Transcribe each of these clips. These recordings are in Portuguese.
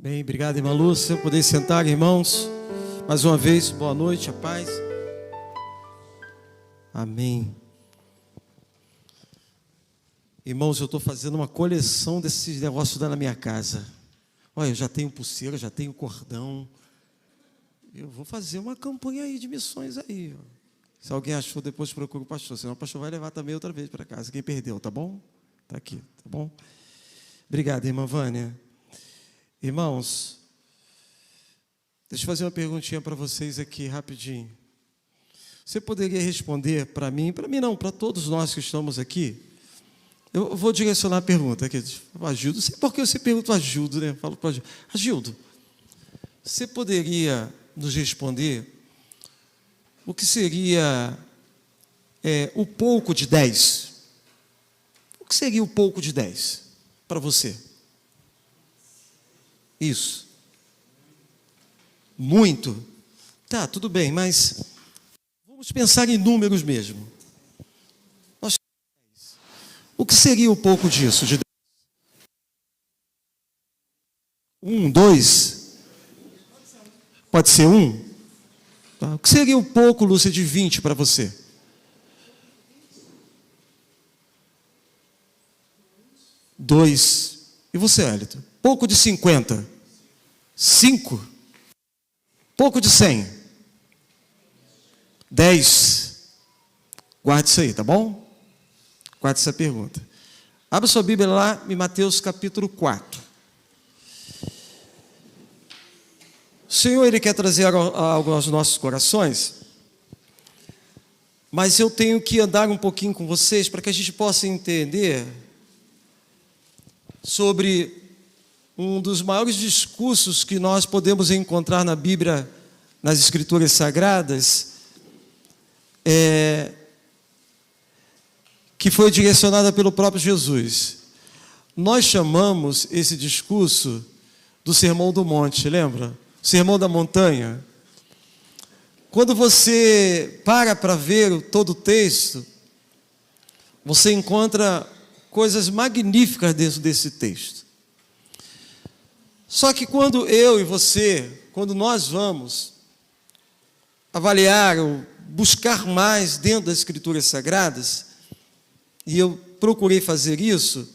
Bem, obrigado, irmã Lúcia. Poder sentar, irmãos. Mais uma vez, boa noite, a paz. Amém. Irmãos, eu estou fazendo uma coleção desses negócios lá na minha casa. Olha, eu já tenho pulseira, já tenho cordão. Eu vou fazer uma campanha aí de missões aí. Se alguém achou, depois procura o pastor. Senão o pastor vai levar também outra vez para casa. Quem perdeu, tá bom? Tá aqui, tá bom? Obrigado, irmã Vânia. Irmãos, deixa eu fazer uma perguntinha para vocês aqui, rapidinho. Você poderia responder para mim não, para todos nós que estamos aqui? Eu vou direcionar a pergunta aqui. Agildo, não sei por que você pergunta Agildo, né? Falo para Agildo, você poderia nos responder o que seria o pouco de 10? O que seria o pouco de 10 para você? Isso. Muito? Tá, tudo bem, mas vamos pensar em números mesmo. O que seria o pouco disso? De 1, 2? Pode ser 1? Tá. O que seria o pouco, Lúcia, de 20 para você? 2. E você, Hélito? Pouco de 50? 5? Pouco de 100? 10? Guarde isso aí, tá bom? Guarde essa pergunta. Abra sua Bíblia lá em Mateus capítulo 4. O Senhor, Ele quer trazer algo aos nossos corações, mas eu tenho que andar um pouquinho com vocês para que a gente possa entender sobre um dos maiores discursos que nós podemos encontrar na Bíblia, nas Escrituras Sagradas, que foi direcionada pelo próprio Jesus. Nós chamamos esse discurso do Sermão do Monte, lembra? Sermão da Montanha. Quando você para ver todo o texto, você encontra coisas magníficas dentro desse texto. Só que quando eu e você, quando nós vamos avaliar ou buscar mais dentro das Escrituras Sagradas, e eu procurei fazer isso,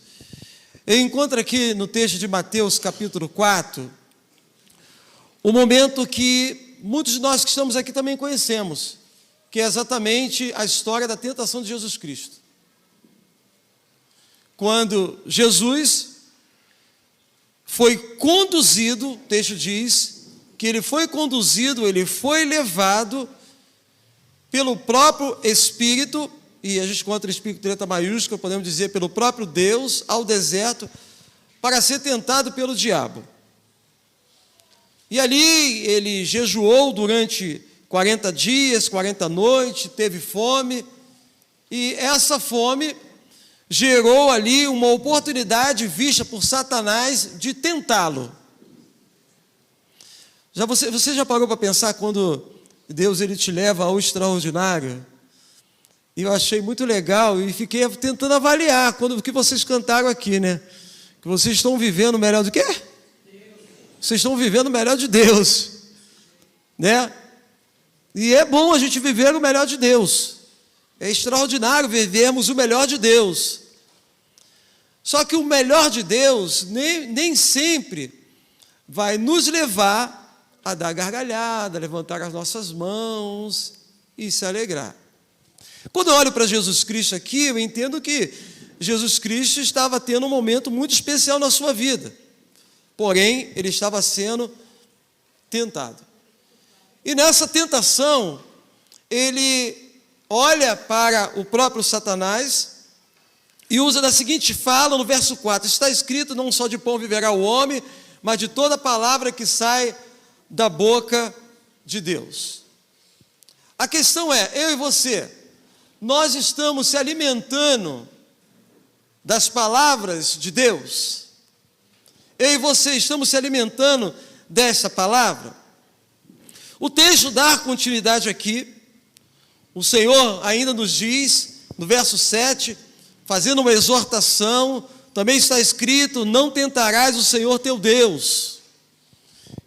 eu encontro aqui no texto de Mateus capítulo 4, o momento que muitos de nós que estamos aqui também conhecemos, que é exatamente a história da tentação de Jesus Cristo. Quando Jesus foi conduzido, o texto diz que ele foi conduzido, ele foi levado pelo próprio Espírito, e a gente encontra Espírito letra maiúscula, podemos dizer pelo próprio Deus, ao deserto, para ser tentado pelo diabo. E ali ele jejuou durante 40 dias, 40 noites, teve fome, e essa fome gerou ali uma oportunidade vista por Satanás de tentá-lo. Você já parou para pensar quando Deus ele te leva ao extraordinário? E eu achei muito legal e fiquei tentando avaliar quando que vocês cantaram aqui, né? Que vocês estão vivendo o melhor do quê? Vocês estão vivendo o melhor de Deus, né? E é bom a gente viver o melhor de Deus. É extraordinário vivermos o melhor de Deus. Só que o melhor de Deus nem sempre vai nos levar a dar gargalhada, a levantar as nossas mãos e se alegrar. Quando eu olho para Jesus Cristo aqui, eu entendo que Jesus Cristo estava tendo um momento muito especial na sua vida. Porém, ele estava sendo tentado. E nessa tentação, ele olha para o próprio Satanás e usa da seguinte fala no verso 4. Está escrito, não só de pão viverá o homem, mas de toda palavra que sai da boca de Deus. A questão é, eu e você, nós estamos se alimentando das palavras de Deus? Eu e você estamos se alimentando dessa palavra? O texto dá continuidade aqui. O Senhor ainda nos diz, no verso 7, fazendo uma exortação, também está escrito, não tentarás o Senhor teu Deus.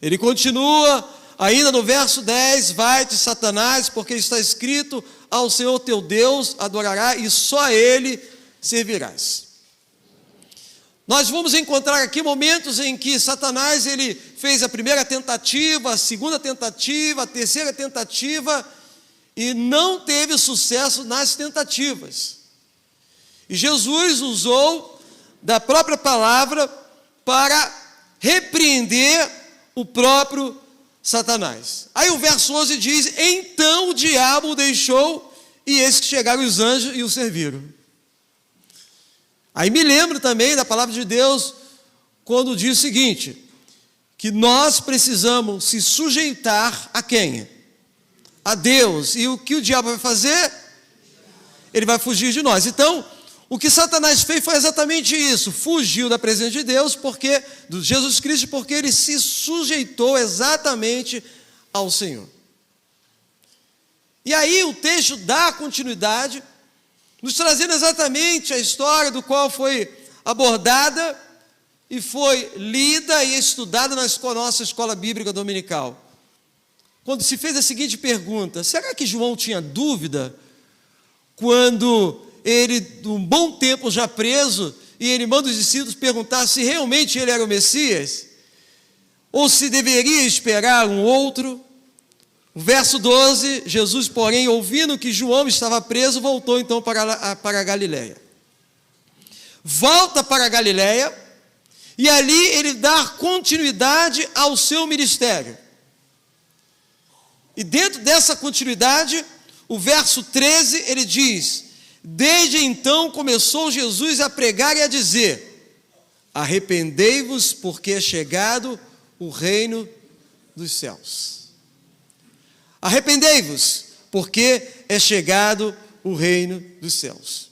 Ele continua, ainda no verso 10, vai-te, Satanás, porque está escrito, ao Senhor teu Deus adorarás e só a Ele servirás. Nós vamos encontrar aqui momentos em que Satanás ele fez a primeira tentativa, a segunda tentativa, a terceira tentativa e não teve sucesso nas tentativas. E Jesus usou da própria palavra para repreender o próprio Satanás. Aí o verso 11 diz, então o diabo o deixou e eis que chegaram os anjos e o serviram. Aí me lembro também da palavra de Deus, quando diz o seguinte, que nós precisamos se sujeitar a quem? A Deus. E o que o diabo vai fazer? Ele vai fugir de nós. Então, o que Satanás fez foi exatamente isso, fugiu da presença de Deus, de Jesus Cristo, porque ele se sujeitou exatamente ao Senhor. E aí o texto dá continuidade, nos trazendo exatamente a história do qual foi abordada e foi lida e estudada na nossa escola bíblica dominical. Quando se fez a seguinte pergunta, será que João tinha dúvida quando ele, um bom tempo já preso, e ele manda os discípulos perguntar se realmente ele era o Messias, ou se deveria esperar um outro? O verso 12, Jesus, porém, ouvindo que João estava preso, voltou então para a Galileia. Volta para a Galileia, e ali ele dá continuidade ao seu ministério. E dentro dessa continuidade, o verso 13, ele diz, desde então começou Jesus a pregar e a dizer, arrependei-vos porque é chegado o reino dos céus. Arrependei-vos, porque é chegado o reino dos céus.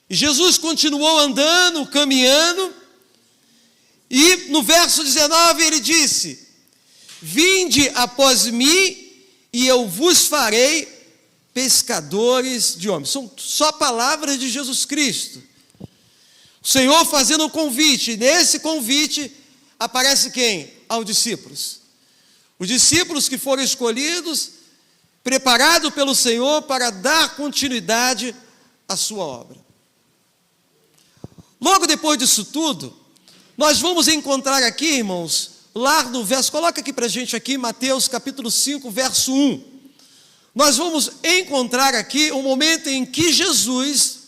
E Jesus continuou andando, caminhando, e no verso 19 ele disse, vinde após mim, e eu vos farei pescadores de homens. São só palavras de Jesus Cristo. O Senhor fazendo um convite, e nesse convite aparece quem? Aos discípulos. Os discípulos que foram escolhidos, preparados pelo Senhor para dar continuidade à sua obra. Logo depois disso tudo, nós vamos encontrar aqui, irmãos, lá no verso, coloca aqui para a gente aqui, Mateus capítulo 5, verso 1. Nós vamos encontrar aqui um momento em que Jesus,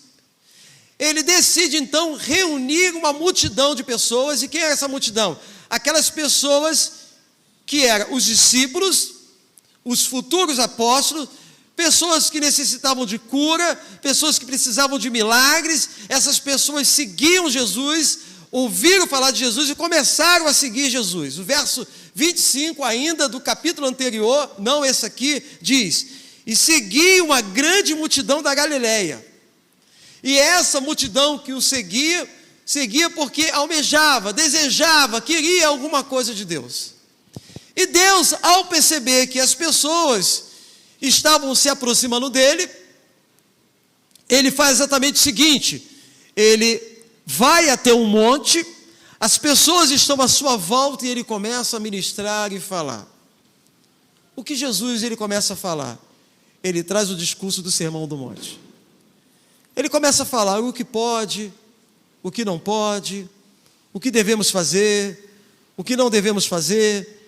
ele decide então reunir uma multidão de pessoas, e quem era essa multidão? Aquelas pessoas que eram os discípulos, os futuros apóstolos, pessoas que necessitavam de cura, pessoas que precisavam de milagres. Essas pessoas seguiam Jesus, ouviram falar de Jesus e começaram a seguir Jesus. O verso 25 ainda do capítulo anterior, não esse aqui, diz, e seguia uma grande multidão da Galileia. E essa multidão que o seguia porque almejava, desejava, queria alguma coisa de Deus. E Deus, ao perceber que as pessoas estavam se aproximando dele, ele faz exatamente o seguinte, ele vai até um monte, as pessoas estão à sua volta e ele começa a ministrar e falar. O que Jesus ele começa a falar? Ele traz o discurso do Sermão do Monte. Ele começa a falar o que pode, o que não pode, o que devemos fazer, o que não devemos fazer.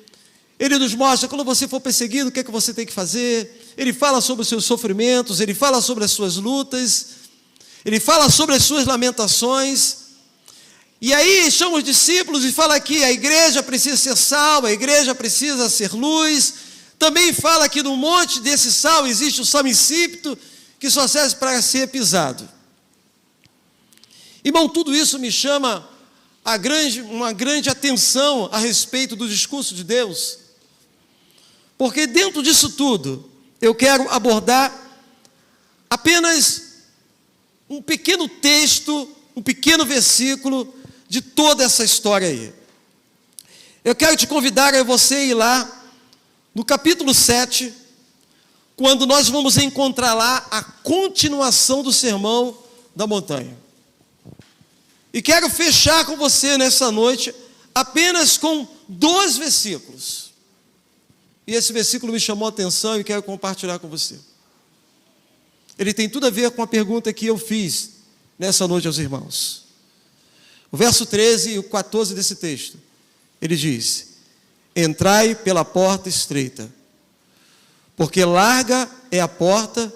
Ele nos mostra, quando você for perseguido, o que é que você tem que fazer. Ele fala sobre os seus sofrimentos, ele fala sobre as suas lutas, ele fala sobre as suas lamentações. E aí chama os discípulos e fala que a igreja precisa ser sal, a igreja precisa ser luz. Também fala que no monte desse sal existe o sal insípido, que só serve para ser pisado. Irmão, tudo isso me chama uma grande atenção a respeito do discurso de Deus. Porque dentro disso tudo, eu quero abordar apenas um pequeno texto, um pequeno versículo de toda essa história aí. Eu quero te convidar a você ir lá no capítulo 7, quando nós vamos encontrar lá a continuação do Sermão da Montanha. E quero fechar com você nessa noite apenas com 2 versículos. E esse versículo me chamou a atenção e quero compartilhar com você. Ele tem tudo a ver com a pergunta que eu fiz nessa noite aos irmãos. O verso 13 e o 14 desse texto, ele diz: entrai pela porta estreita, porque larga é a porta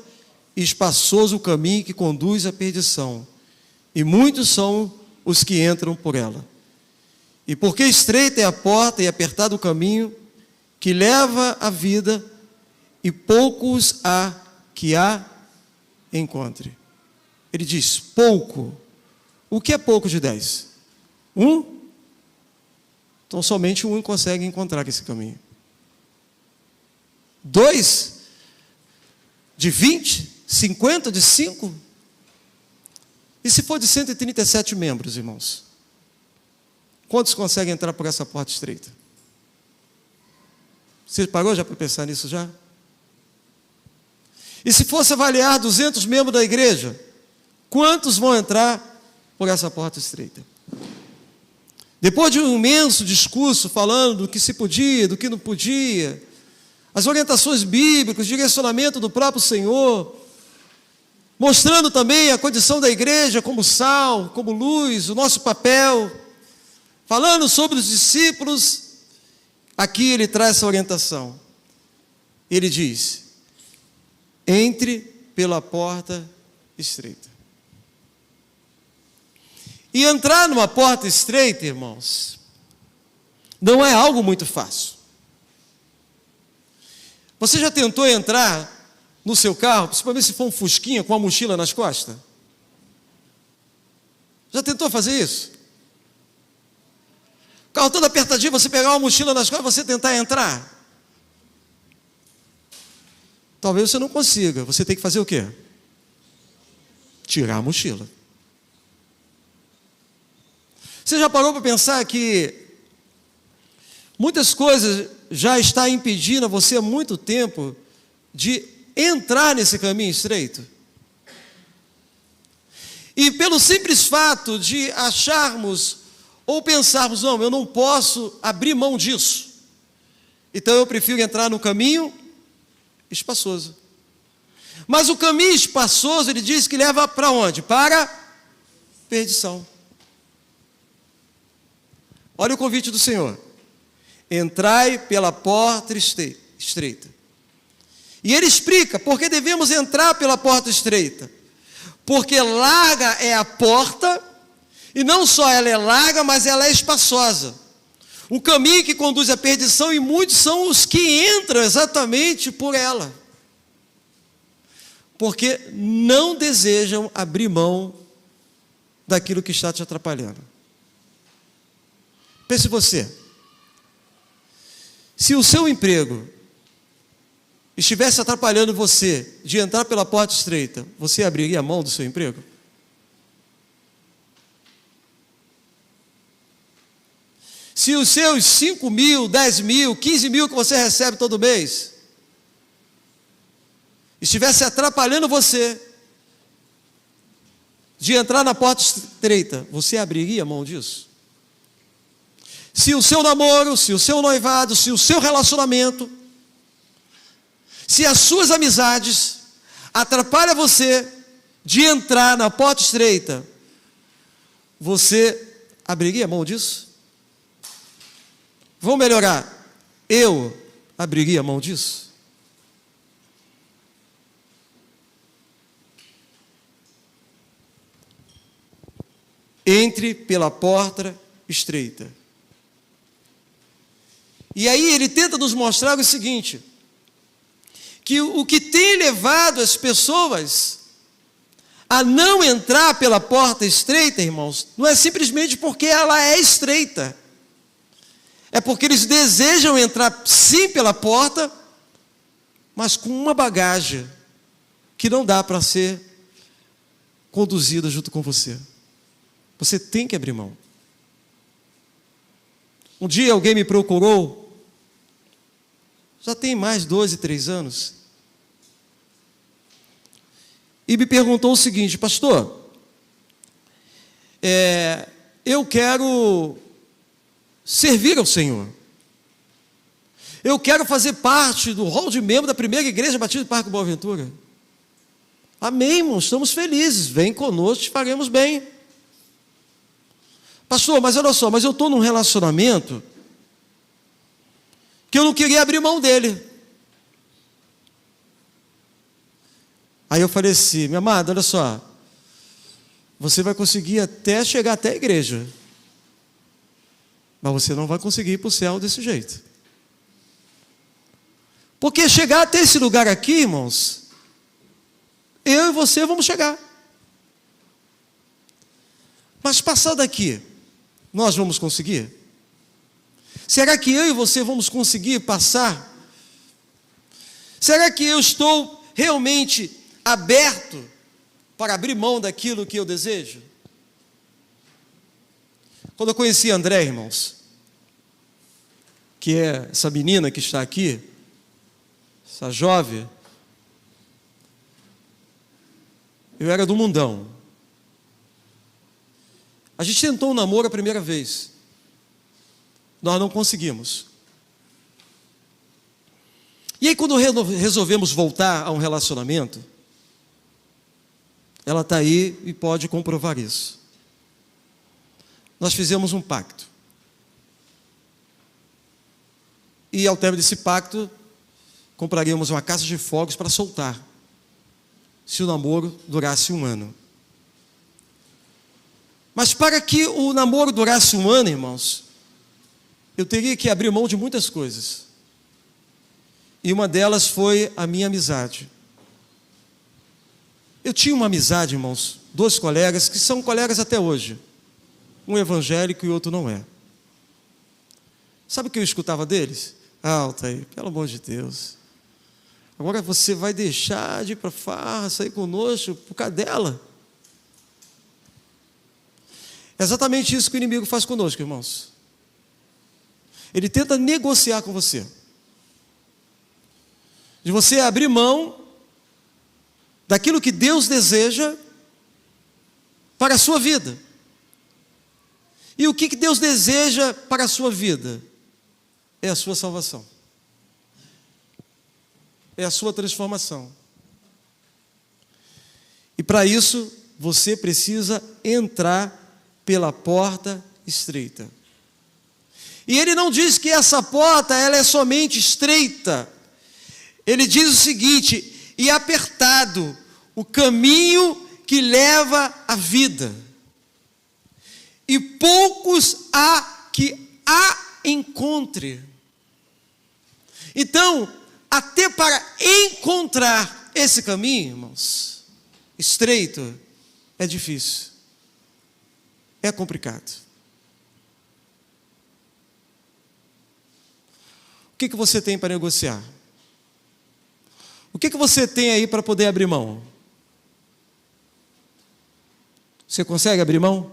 e espaçoso o caminho que conduz à perdição, e muitos são os que entram por ela. E porque estreita é a porta e apertado o caminho que leva à vida, e poucos há que a encontre. Ele diz, pouco. O que é pouco de 10? 1? Então somente 1 consegue encontrar esse caminho. 2? De 20? 50? De 5? E se for de 137 membros, irmãos? Quantos conseguem entrar por essa porta estreita? Você parou já para pensar nisso já? E se fosse avaliar 200 membros da igreja, quantos vão entrar por essa porta estreita? Depois de um imenso discurso falando do que se podia, do que não podia, as orientações bíblicas, o direcionamento do próprio Senhor, mostrando também a condição da igreja como sal, como luz, o nosso papel, falando sobre os discípulos, aqui ele traz essa orientação. Ele diz, entre pela porta estreita. E entrar numa porta estreita, irmãos, não é algo muito fácil. Você já tentou entrar no seu carro, principalmente se for um fusquinha com uma mochila nas costas? Já tentou fazer isso? O carro todo apertadinho, você pegar uma mochila nas costas, você tentar entrar? Talvez você não consiga. Você tem que fazer o quê? Tirar a mochila. Você já parou para pensar que muitas coisas já estão impedindo você há muito tempo de entrar nesse caminho estreito? E pelo simples fato de acharmos ou pensarmos, não, eu não posso abrir mão disso, então eu prefiro entrar no caminho espaçoso. Mas o caminho espaçoso, ele diz que leva para onde? Para perdição. Olha o convite do Senhor. Entrai pela porta estreita. E ele explica por que devemos entrar pela porta estreita. Porque larga é a porta, e não só ela é larga, mas ela é espaçosa. O caminho que conduz à perdição, e muitos são os que entram exatamente por ela. Porque não desejam abrir mão daquilo que está te atrapalhando. Pense você, se o seu emprego estivesse atrapalhando você de entrar pela porta estreita, você abriria a mão do seu emprego? Se os seus 5 mil, 10 mil, 15 mil que você recebe todo mês estivesse atrapalhando você de entrar na porta estreita, você abriria a mão disso? Se o seu namoro, se o seu noivado, se o seu relacionamento, se as suas amizades atrapalham você de entrar na porta estreita, você abriria a mão disso? Vamos melhorar. Eu abriria a mão disso? Entre pela porta estreita. E aí ele tenta nos mostrar o seguinte, que o que tem levado as pessoas a não entrar pela porta estreita, irmãos, não é simplesmente porque ela é estreita. É porque eles desejam entrar sim pela porta, mas com uma bagagem que não dá para ser conduzida junto com você. Você tem que abrir mão. Um dia alguém me procurou, já tem mais de 2, 3 anos, e me perguntou o seguinte, pastor, eu quero servir ao Senhor. Eu quero fazer parte do hall de membro da primeira igreja Batista do Parque Boa Ventura. Amém, irmãos, estamos felizes. Vem conosco, te faremos bem. Pastor, mas olha só, mas eu estou num relacionamento que eu não queria abrir mão dele. Aí eu falei assim, minha amada, olha só, você vai conseguir chegar até a igreja, mas você não vai conseguir ir para o céu desse jeito. Porque chegar até esse lugar aqui, irmãos, eu e você vamos chegar. Mas passar daqui, nós vamos conseguir? Será que eu e você vamos conseguir passar? Será que eu estou realmente aberto para abrir mão daquilo que eu desejo? Quando eu conheci a André, irmãos, que é essa menina que está aqui, essa jovem, eu era do mundão. A gente tentou um namoro a primeira vez. Nós não conseguimos. E aí quando resolvemos voltar a um relacionamento, ela está aí e pode comprovar isso. Nós fizemos um pacto. E ao término desse pacto, compraríamos uma caixa de fogos para soltar, se o namoro durasse 1 ano. Mas para que o namoro durasse 1 ano, irmãos, eu teria que abrir mão de muitas coisas. E uma delas foi a minha amizade. Eu tinha uma amizade, irmãos, 2 colegas que são colegas até hoje. Um evangélico e outro não é. Sabe o que eu escutava deles? Altair, pelo amor de Deus. Agora você vai deixar de ir para farra, sair conosco por causa dela? É exatamente isso que o inimigo faz conosco, irmãos. Ele tenta negociar com você. De você abrir mão daquilo que Deus deseja para a sua vida. E o que Deus deseja para a sua vida? É a sua salvação. É a sua transformação. E para isso, você precisa entrar pela porta estreita. E ele não diz que essa porta ela é somente estreita. Ele diz o seguinte: e apertado o caminho que leva à vida, e poucos há que a encontre. Então, até para encontrar esse caminho, irmãos, estreito, é difícil, é complicado. O que você tem para negociar? O que você tem aí para poder abrir mão? Você consegue abrir mão?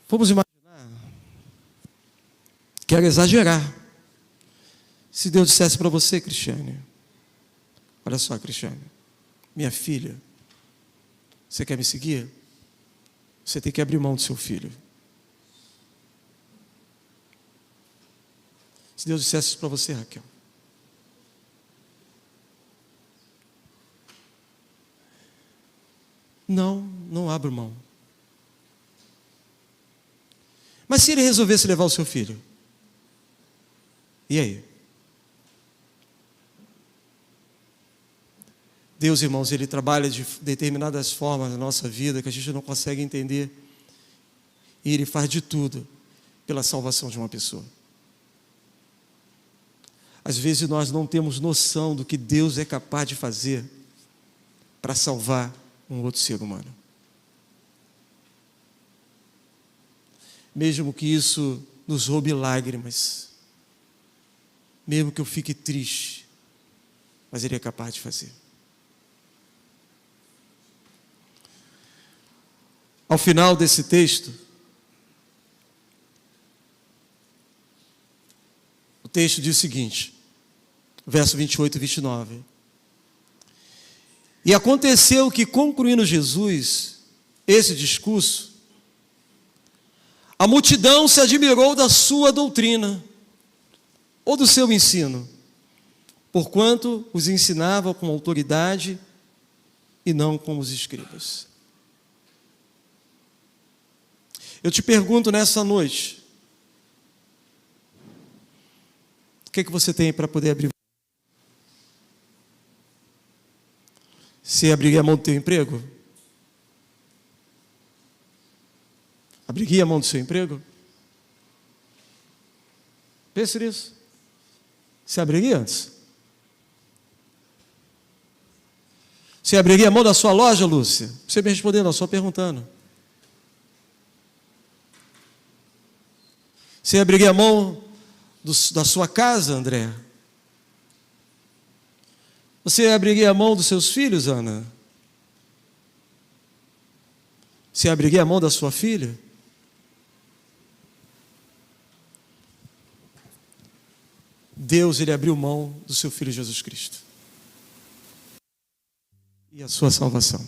Vamos imaginar, quero exagerar, se Deus dissesse para você, Cristiane, olha só, Cristiane, minha filha, você quer me seguir? Você tem que abrir mão do seu filho. Se Deus dissesse isso para você, Raquel, não abro mão. Mas se ele resolvesse levar o seu filho, e aí? Deus, irmãos, Ele trabalha de determinadas formas na nossa vida que a gente não consegue entender. E Ele faz de tudo pela salvação de uma pessoa. Às vezes nós não temos noção do que Deus é capaz de fazer para salvar um outro ser humano. Mesmo que isso nos roube lágrimas, mesmo que eu fique triste, mas Ele é capaz de fazer. Ao final desse texto, o texto diz o seguinte, verso 28 e 29. E aconteceu que, concluindo Jesus esse discurso, A multidão se admirou da sua doutrina, ou do seu ensino, porquanto os ensinava com autoridade e não como os escribas. Eu te pergunto nessa noite, o que você tem para poder abrir? Você abriria a mão do teu emprego? Abriria a mão do seu emprego? Pense nisso. Você abriria antes? Você abriria a mão da sua loja, Lúcia? Você me respondendo, eu só perguntando. Você abriria a mão da sua casa, André? Você abriria a mão dos seus filhos, Ana? Você abriria a mão da sua filha? Deus, Ele abriu mão do seu Filho Jesus Cristo e a sua salvação.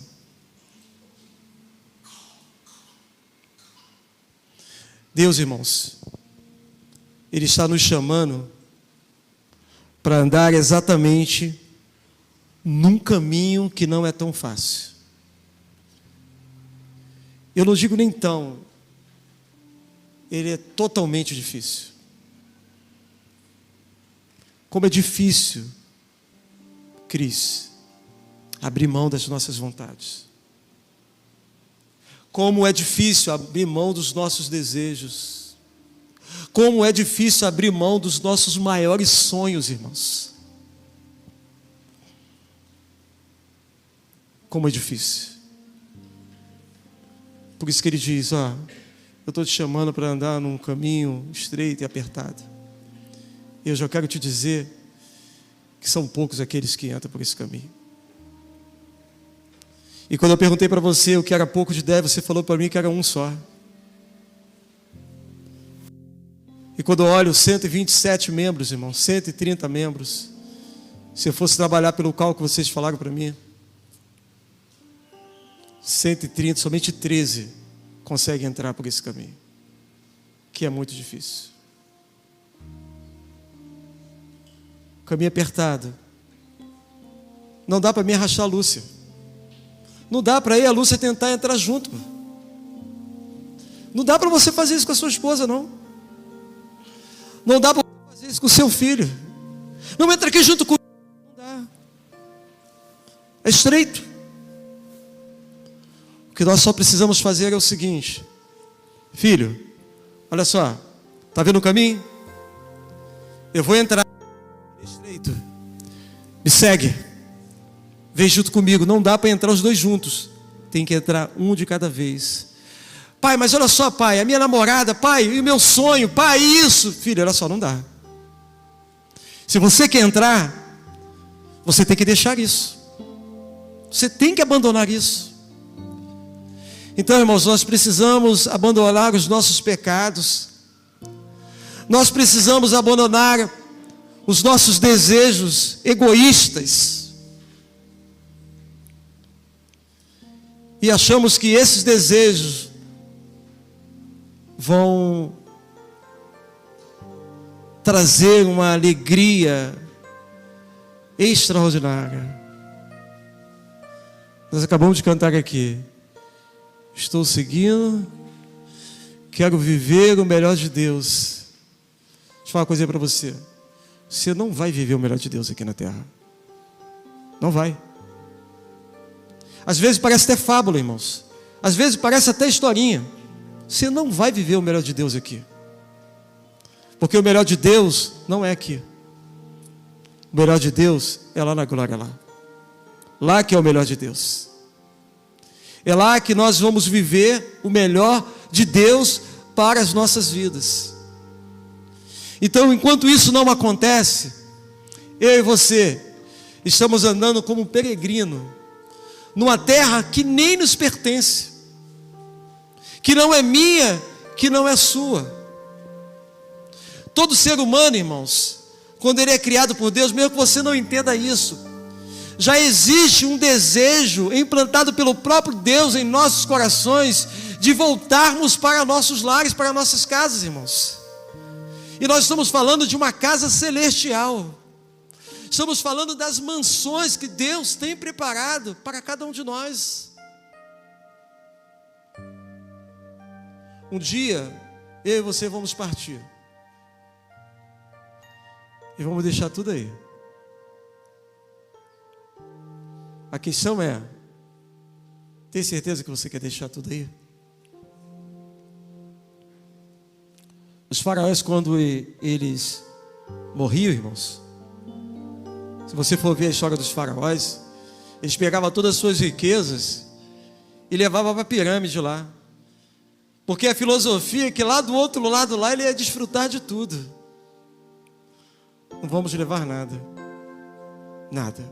Deus, irmãos, Ele está nos chamando para andar exatamente num caminho que não é tão fácil. Eu não digo nem tão, ele é totalmente difícil. Como é difícil, Cris, abrir mão das nossas vontades. Como é difícil abrir mão dos nossos desejos. Como é difícil abrir mão dos nossos maiores sonhos, irmãos. Como é difícil. Por isso que ele diz, eu estou te chamando para andar num caminho estreito e apertado. Eu já quero te dizer que são poucos aqueles que entram por esse caminho. E quando eu perguntei para você o que era pouco de 10, você falou para mim que era um só. E quando eu olho 127 membros, irmão, 130 membros, se eu fosse trabalhar pelo cálculo que vocês falaram para mim, 130, somente 13 conseguem entrar por esse caminho, que é muito difícil. Caminho apertado. Não dá para me arrastar a Lúcia. Não dá para a Lúcia tentar entrar junto. Não dá para você fazer isso com a sua esposa, não. Não dá para você fazer isso com o seu filho. Não entra aqui junto comigo. Não dá. É estreito. O que nós só precisamos fazer é o seguinte: filho, olha só, está vendo o caminho? Eu vou entrar. É estreito. Me segue. Vem junto comigo. Não dá para entrar os dois juntos. Tem que entrar um de cada vez. Pai, mas olha só, pai, a minha namorada, pai, e o meu sonho, pai, isso. Filho, olha só, não dá. Se você quer entrar, você tem que deixar isso. Você tem que abandonar isso. Então, irmãos, nós precisamos abandonar os nossos pecados. Nós precisamos abandonar os nossos desejos egoístas. E achamos que esses desejos vão trazer uma alegria extraordinária. Nós acabamos de cantar aqui. Estou seguindo, quero viver o melhor de Deus. Deixa eu falar uma coisa para você. Você não vai viver o melhor de Deus aqui na terra. Não vai. Às vezes parece até fábula, irmãos. Às vezes parece até historinha. Você não vai viver o melhor de Deus aqui. Porque o melhor de Deus não é aqui. O melhor de Deus é lá na glória, lá. Lá que é o melhor de Deus. É lá que nós vamos viver o melhor de Deus para as nossas vidas. Então, enquanto isso não acontece, eu e você estamos andando como um peregrino numa terra que nem nos pertence, que não é minha, que não é sua. Todo ser humano, irmãos, quando ele é criado por Deus, mesmo que você não entenda isso, já existe um desejo implantado pelo próprio Deus em nossos corações, de voltarmos para nossos lares, para nossas casas, irmãos. E nós estamos falando de uma casa celestial. Estamos falando das mansões que Deus tem preparado para cada um de nós. Um dia, eu e você vamos partir. E vamos deixar tudo aí. A questão é, tem certeza que você quer deixar tudo aí? Os faraós, quando eles morriam, irmãos, se você for ver a história dos faraós, eles pegavam todas as suas riquezas e levavam para a pirâmide lá. Porque a filosofia é que lá do outro lado lá ele ia desfrutar de tudo. Não vamos levar nada. Nada.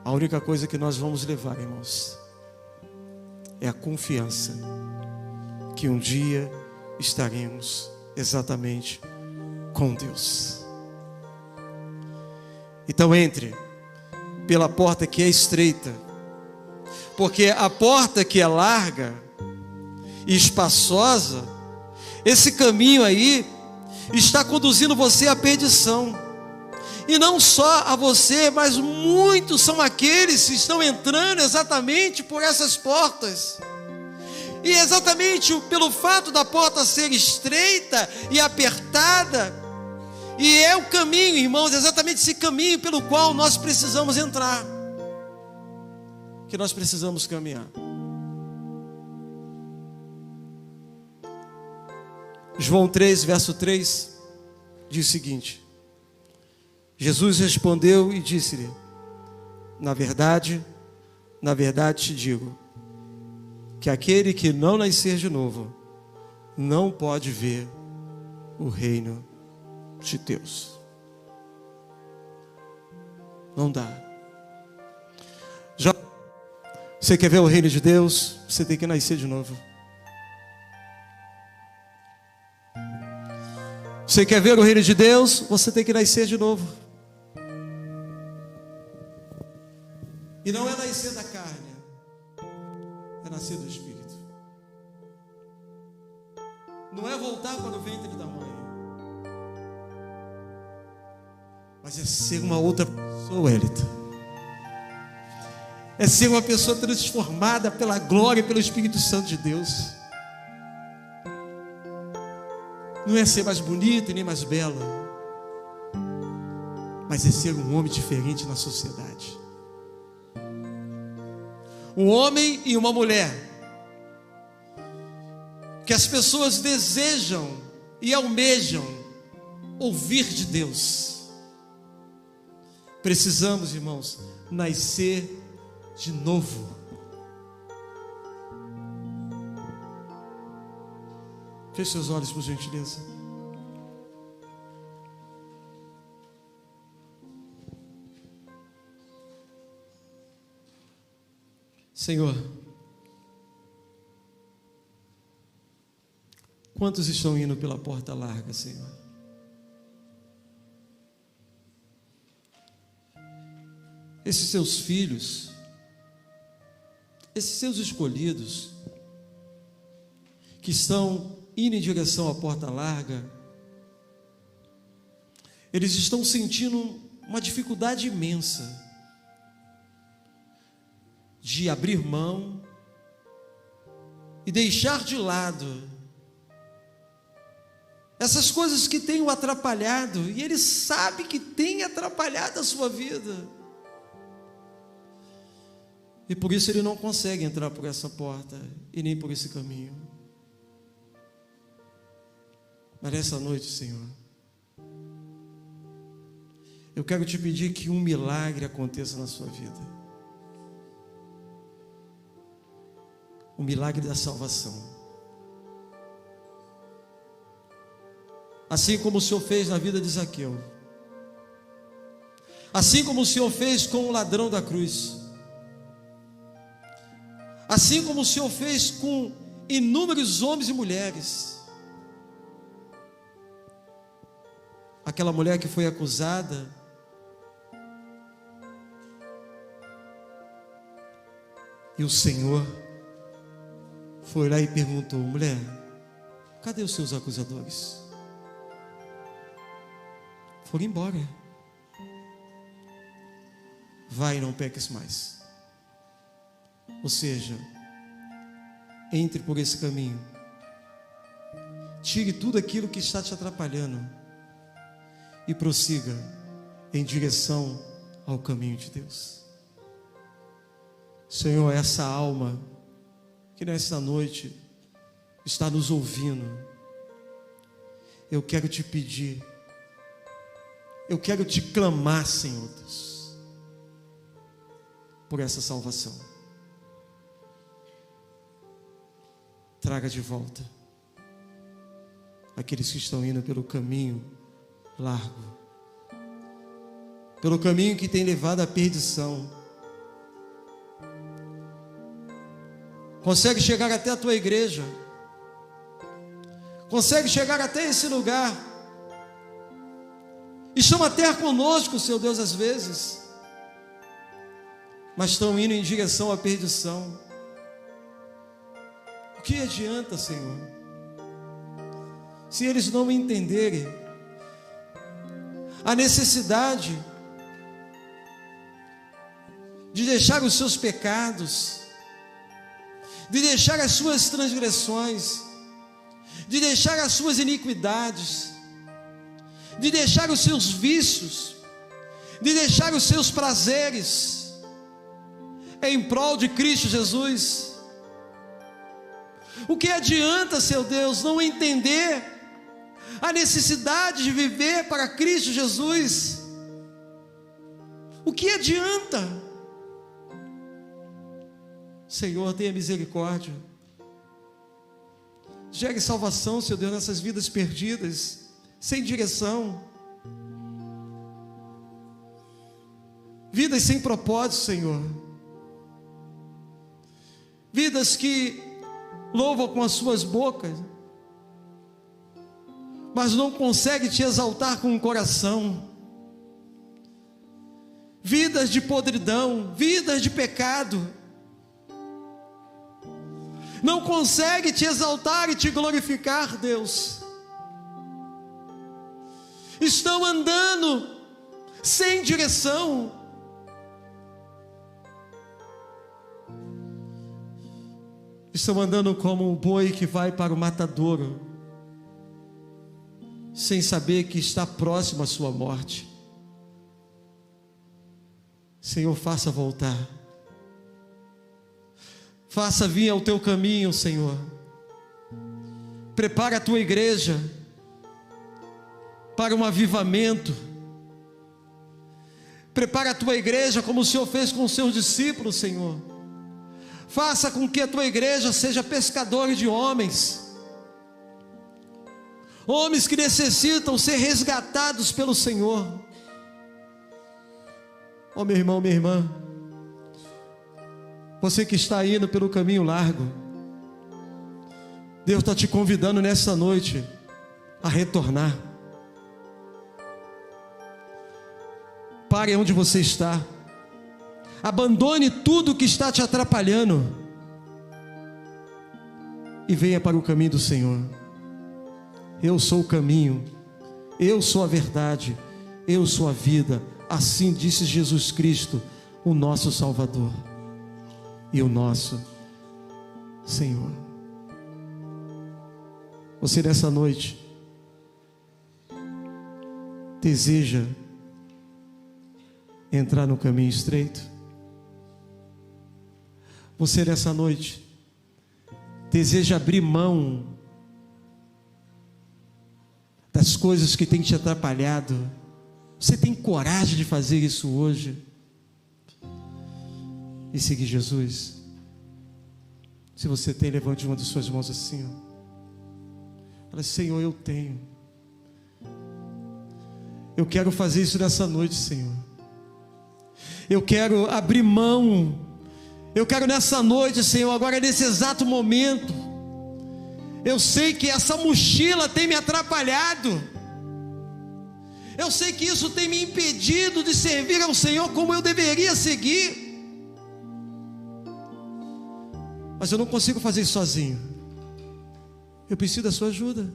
A única coisa que nós vamos levar, irmãos, é a confiança que um dia estaremos exatamente com Deus. Então entre pela porta que é estreita, porque a porta que é larga e espaçosa, esse caminho aí está conduzindo você à perdição. E não só a você, mas muitos são aqueles que estão entrando exatamente por essas portas. E exatamente pelo fato da porta ser estreita e apertada, e é o caminho, irmãos, exatamente esse caminho pelo qual nós precisamos entrar, que nós precisamos caminhar. João 3, verso 3, diz o seguinte: Jesus respondeu e disse-lhe: na verdade te digo, que aquele que não nascer de novo, não pode ver o reino de Deus. Não dá. Já você quer ver o reino de Deus? Você tem que nascer de novo. Você quer ver o reino de Deus? Você tem que nascer de novo. E não é nascer da carne, é nascer do Espírito. Não é voltar para o ventre da mãe, mas é ser uma outra pessoa, Elita. É ser uma pessoa transformada pela glória e pelo Espírito Santo de Deus. Não é ser mais bonita e nem mais bela, mas é ser um homem diferente na sociedade. Um homem e uma mulher que as pessoas desejam e almejam ouvir de Deus. Precisamos, irmãos, nascer de novo. Feche seus olhos, por gentileza. Senhor, quantos estão indo pela porta larga, Senhor? Esses seus filhos, esses seus escolhidos, que estão indo em direção à porta larga, eles estão sentindo uma dificuldade imensa de abrir mão e deixar de lado essas coisas que têm o atrapalhado, e ele sabe que tem atrapalhado a sua vida, e por isso ele não consegue entrar por essa porta e nem por esse caminho. Mas nessa noite, Senhor, eu quero te pedir que um milagre aconteça na sua vida. O milagre da salvação. Assim como o Senhor fez na vida de Zaqueu, assim como o Senhor fez com o ladrão da cruz, assim como o Senhor fez com inúmeros homens e mulheres. Aquela mulher que foi acusada E o Senhor foi lá e perguntou: mulher, cadê os seus acusadores? Foram embora. Vai e não peques mais. Ou seja, entre por esse caminho. Tire tudo aquilo que está te atrapalhando e prossiga em direção ao caminho de Deus. Senhor, essa alma que nesta noite está nos ouvindo, eu quero te pedir, eu quero te clamar, Senhor Deus, por essa salvação. Traga de volta aqueles que estão indo pelo caminho largo, pelo caminho que tem levado à perdição. Consegue chegar até a tua igreja, consegue chegar até esse lugar, estão até conosco, Seu Deus, às vezes, mas estão indo em direção à perdição. O que adianta, Senhor, se eles não entenderem a necessidade de deixar os seus pecados, de deixar as suas transgressões, de deixar as suas iniquidades, de deixar os seus vícios, de deixar os seus prazeres em prol de Cristo Jesus? O que adianta, Seu Deus, não entender a necessidade de viver para Cristo Jesus? O que adianta? Senhor, tenha misericórdia. Gere salvação, Seu Deus, nessas vidas perdidas, sem direção, vidas sem propósito, Senhor, vidas que louvam com as suas bocas, mas não conseguem te exaltar com o coração, vidas de podridão, vidas de pecado, não conseguem te exaltar e te glorificar, Deus. Estão andando sem direção. Estão andando como um boi que vai para o matadouro, sem saber que está próximo à sua morte. Senhor, faça voltar. Faça vir ao teu caminho, Senhor. Prepara a tua igreja para um avivamento. Prepara a tua igreja como o Senhor fez com os seus discípulos, Senhor. Faça com que a tua igreja seja pescadora de homens. Homens que necessitam ser resgatados pelo Senhor. Oh, meu irmão, minha irmã, você que está indo pelo caminho largo, Deus está te convidando nessa noite a retornar. Pare onde você está, abandone tudo que está te atrapalhando e venha para o caminho do Senhor. Eu sou o caminho, eu sou a verdade, eu sou a vida. Assim disse Jesus Cristo, o nosso Salvador e o nosso Senhor. Você nessa noite deseja entrar no caminho estreito? Você nessa noite deseja abrir mão das coisas que têm te atrapalhado? Você tem coragem de fazer isso hoje e seguir Jesus? Se você tem, levante uma de suas mãos assim, ó. Fala: Senhor, eu tenho. Eu quero fazer isso nessa noite, Senhor. Eu quero abrir mão. Eu quero nessa noite, Senhor, agora nesse exato momento. Eu sei que essa mochila tem me atrapalhado. Eu sei que isso tem me impedido de servir ao Senhor como eu deveria seguir. mas eu não consigo fazer isso sozinho. Eu preciso da sua ajuda.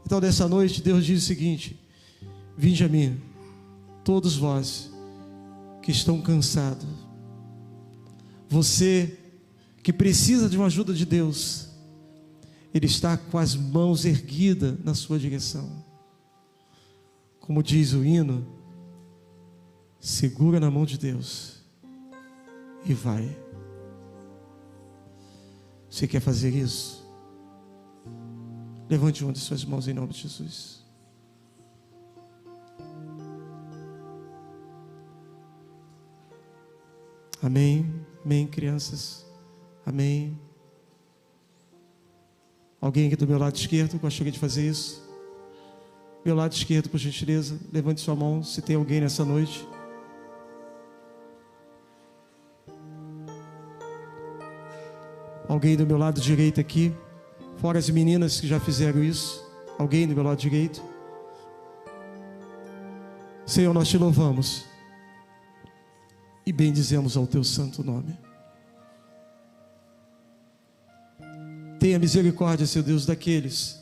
Então, nessa noite, Deus diz o seguinte: vinde a mim, todos vós que estão cansados, você que precisa de uma ajuda de Deus, Ele está com as mãos erguidas na sua direção. Como diz o hino, segura na mão de Deus e vai. Você quer fazer isso? Levante uma de suas mãos em nome de Jesus. Amém. Amém, crianças. Amém. Alguém aqui do meu lado esquerdo gostaria de fazer isso? Meu lado esquerdo, por gentileza, levante sua mão se tem alguém nessa noite. Alguém do meu lado direito aqui, fora as meninas que já fizeram isso. Alguém do meu lado direito? Senhor, nós te louvamos e bendizemos ao teu santo nome. Tenha misericórdia, Senhor Deus, daqueles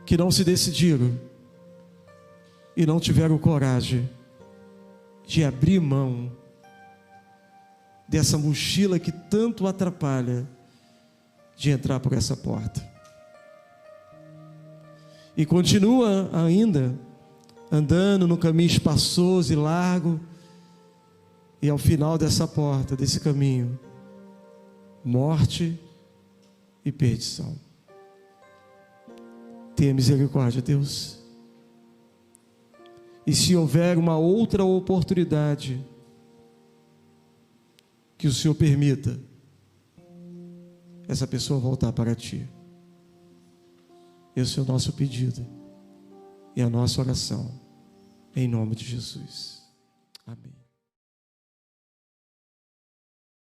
que não se decidiram e não tiveram coragem de abrir mão dessa mochila que tanto atrapalha de entrar por essa porta. E continua ainda andando no caminho espaçoso e largo, e ao final dessa porta, desse caminho, morte e perdição. Tenha misericórdia, Deus. E se houver uma outra oportunidade, que o Senhor permita essa pessoa voltar para Ti. Esse é o nosso pedido e a nossa oração, em nome de Jesus. Amém.